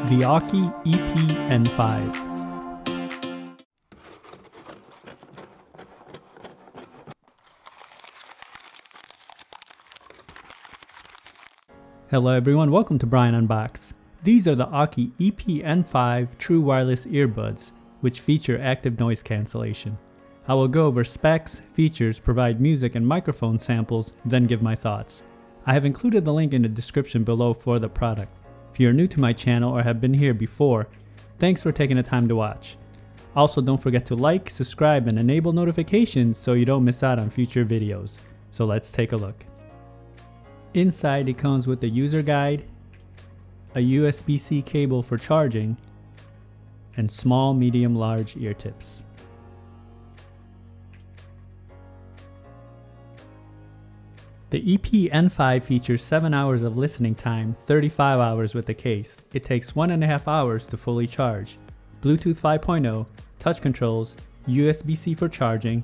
the Aukey EP-N5. Hello everyone, welcome to Brian Unboxed. These are the Aukey EP-N5 true wireless earbuds, which feature active noise cancellation. I will go over specs, features, provide music and microphone samples, then give my thoughts. I have included the link in the description below for the product. If you are new to my channel or have been here before, thanks for taking the time to watch. Also, don't forget to like, subscribe, and enable notifications so you don't miss out on future videos. So let's take a look. Inside it comes with a user guide, a USB-C cable for charging, and small, medium, large ear tips. The EP-N5 features 7 hours of listening time, 35 hours with the case. It takes 1.5 hours to fully charge. Bluetooth 5.0, touch controls, USB-C for charging,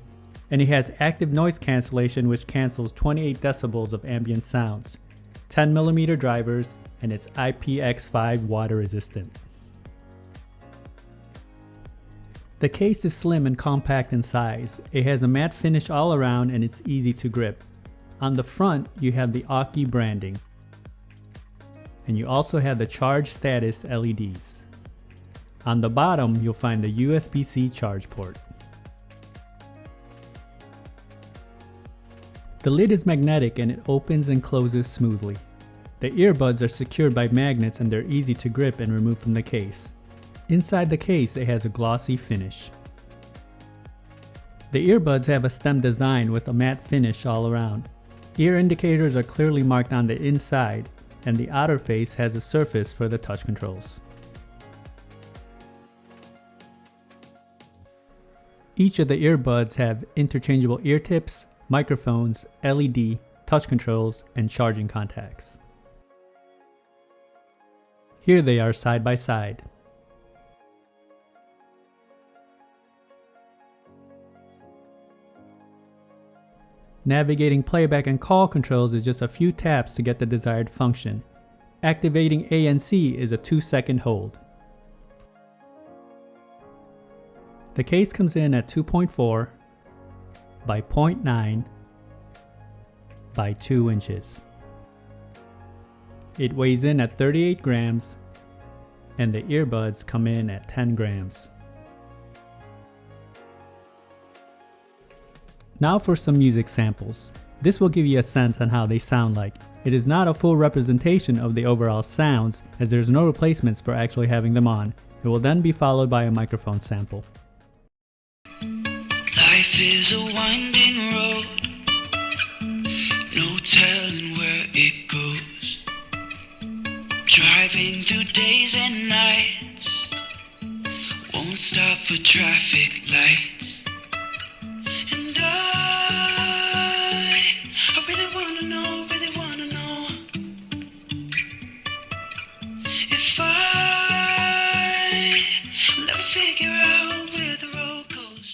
and it has active noise cancellation which cancels 28 decibels of ambient sounds, 10mm drivers, and it's IPX5 water resistant. The case is slim and compact in size. It has a matte finish all around and it's easy to grip. On the front, you have the Aukey branding. And you also have the charge status LEDs. On the bottom, you'll find the USB-C charge port. The lid is magnetic and it opens and closes smoothly. The earbuds are secured by magnets and they're easy to grip and remove from the case. Inside the case, it has a glossy finish. The earbuds have a stem design with a matte finish all around. Ear indicators are clearly marked on the inside, and the outer face has a surface for the touch controls. Each of the earbuds have interchangeable ear tips, microphones, LED, touch controls, and charging contacts. Here they are side by side. Navigating playback and call controls is just a few taps to get the desired function. Activating ANC is a 2-second hold. The case comes in at 2.4 by 0.9 by 2 inches. It weighs in at 38 grams and the earbuds come in at 10 grams. Now for some music samples. This will give you a sense on how they sound like. It is not a full representation of the overall sounds as there's no replacements for actually having them on. It will then be followed by a microphone sample. Life is a winding road, no telling where it goes. Driving through days and nights, won't stop for traffic lights. Really wanna know if I will ever figure out where the road goes.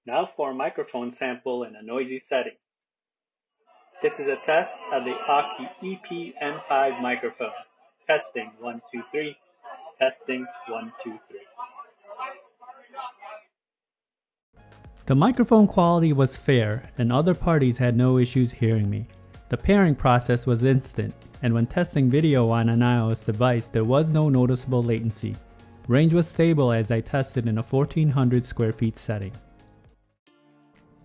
Now for a microphone sample in a noisy setting. This is a test of the Aukey EP-N5 microphone. Testing 1, 2, 3. Testing 1, 2, 3. The microphone quality was fair and other parties had no issues hearing me. The pairing process was instant, and when testing video on an iOS device there was no noticeable latency. Range was stable as I tested in a 1400 square feet setting.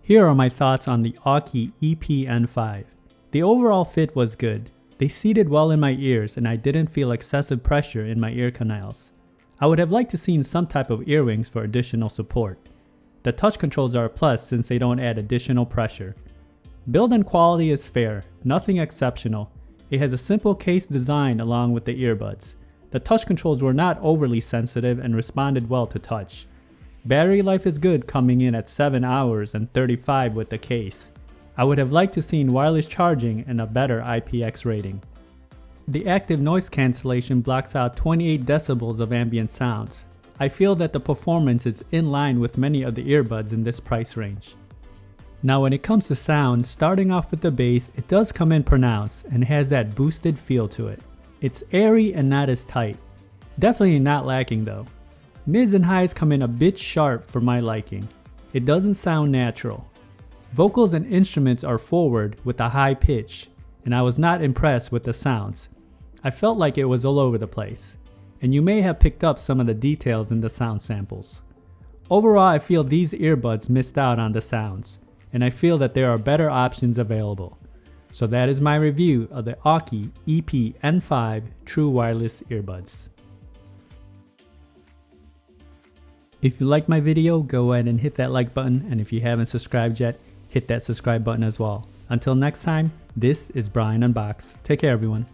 Here are my thoughts on the Aukey EP-N5. The overall fit was good. They seated well in my ears and I didn't feel excessive pressure in my ear canals. I would have liked to seen some type of earrings for additional support. The touch controls are a plus since they don't add additional pressure. Build and quality is fair, nothing exceptional. It has a simple case design along with the earbuds. The touch controls were not overly sensitive and responded well to touch. Battery life is good, coming in at 7 hours and 35 with the case. I would have liked to seen wireless charging and a better IPX rating. The active noise cancellation blocks out 28 decibels of ambient sounds. I feel that the performance is in line with many of the earbuds in this price range. Now when it comes to sound, starting off with the bass, it does come in pronounced and has that boosted feel to it. It's airy and not as tight. Definitely not lacking though. Mids and highs come in a bit sharp for my liking. It doesn't sound natural. Vocals and instruments are forward with a high pitch, and I was not impressed with the sounds. I felt like it was all over the place, and you may have picked up some of the details in the sound samples. Overall, I feel these earbuds missed out on the sounds, and I feel that there are better options available. So that is my review of the Aukey EP-N5 True Wireless Earbuds. If you liked my video, go ahead and hit that like button, and if you haven't subscribed yet, hit that subscribe button as well. Until next time, this is Brian Unboxed. Take care everyone.